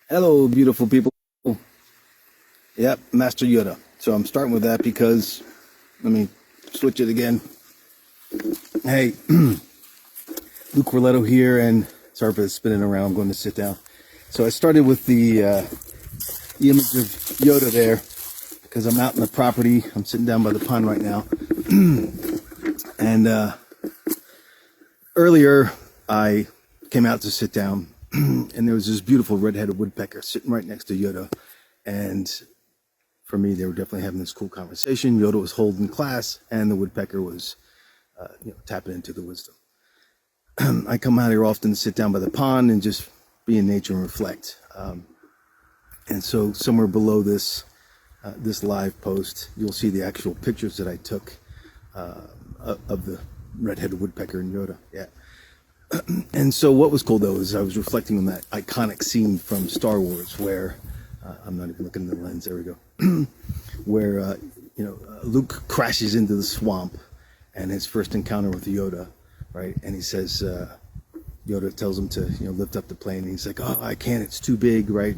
Hello, beautiful people. Yep, Master Yoda. So I'm starting with that because, let me switch it again. Hey, Luke Corletto here, and sorry for the spinning around. I'm going to sit down. So I started with the image of Yoda there because I'm out in the property. I'm sitting down by the pond right now. And earlier I came out to sit down, and there was this beautiful red-headed woodpecker sitting right next to Yoda. And for me, they were definitely having this cool conversation. Yoda was holding class, and the woodpecker was, tapping into the wisdom. I come out here often to sit down by the pond and just be in nature and reflect. And so somewhere below this live post, you'll see the actual pictures that I took of the red-headed woodpecker and Yoda. Yeah. And so what was cool, though, is I was reflecting on that iconic scene from Star Wars where, I'm not even looking in the lens, there we go, where, Luke crashes into the swamp and his first encounter with Yoda, right? And he says, Yoda tells him to, lift up the plane. And he's like, oh, I can't, it's too big, right?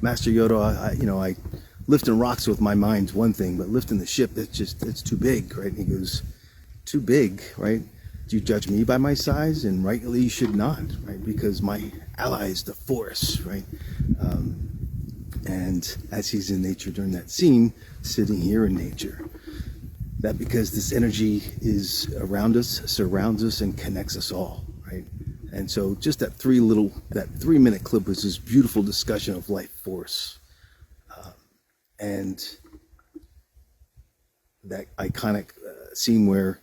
Master Yoda, I lifting rocks with my mind's one thing, but lifting the ship, it's too big, right? And he goes, too big, right? Do you judge me by my size? And rightly you should not, right? Because my ally is the Force, right? And as he's in nature during that scene, sitting here in nature, that because this energy is around us, surrounds us, and connects us all, right? And so just that 3-minute clip was this beautiful discussion of life force. And that iconic scene where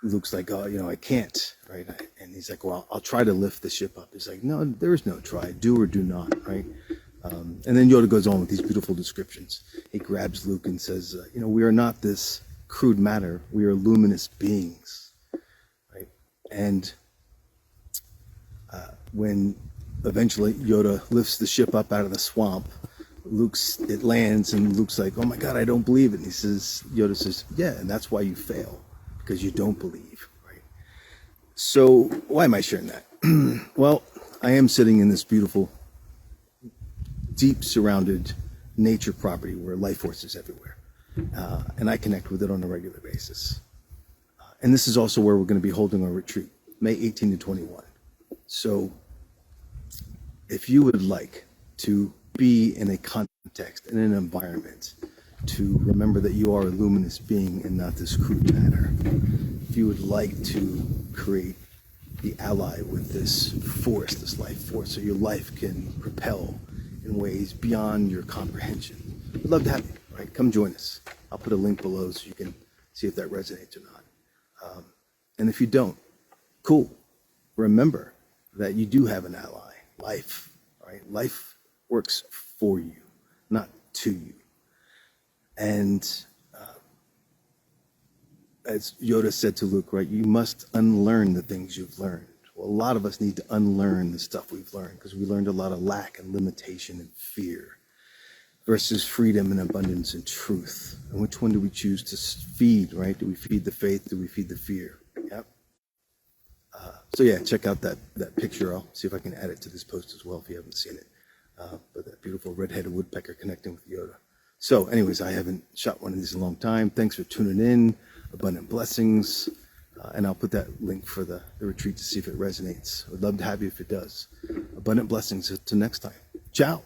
Luke's like, oh, I can't, right? And he's like, well, I'll try to lift the ship up. He's like, no, there is no try. Do or do not, right? And then Yoda goes on with these beautiful descriptions. He grabs Luke and says, we are not this crude matter. We are luminous beings, right? And when eventually Yoda lifts the ship up out of the swamp, it lands, and Luke's like, oh my God, I don't believe it. And Yoda says, yeah, and that's why you fail, because you don't believe, right? So why am I sharing that? Well, I am sitting in this beautiful, deep surrounded nature property where life force is everywhere. And I connect with it on a regular basis. And this is also where we're going to be holding our retreat, May 18 to 21. So if you would like to be in a context, in an environment, to remember that you are a luminous being and not this crude matter, if you would like to create the ally with this force, this life force, so your life can propel in ways beyond your comprehension, I'd love to have you, right? Come join us. I'll put a link below so you can see if that resonates or not. And if you don't, cool. Remember that you do have an ally, life, right? Life works for you, not to you. And as Yoda said to Luke, right, you must unlearn the things you've learned. Well, a lot of us need to unlearn the stuff we've learned because we learned a lot of lack and limitation and fear versus freedom and abundance and truth. And which one do we choose to feed, right? Do we feed the faith? Do we feed the fear? Yep. So yeah, check out that picture. I'll see if I can add it to this post as well if you haven't seen it. But that beautiful red-headed woodpecker connecting with Yoda. So anyways, I haven't shot one of these in a long time. Thanks for tuning in. Abundant blessings. And I'll put that link for the retreat to see if it resonates. I'd love to have you if it does. Abundant blessings. Until next time. Ciao.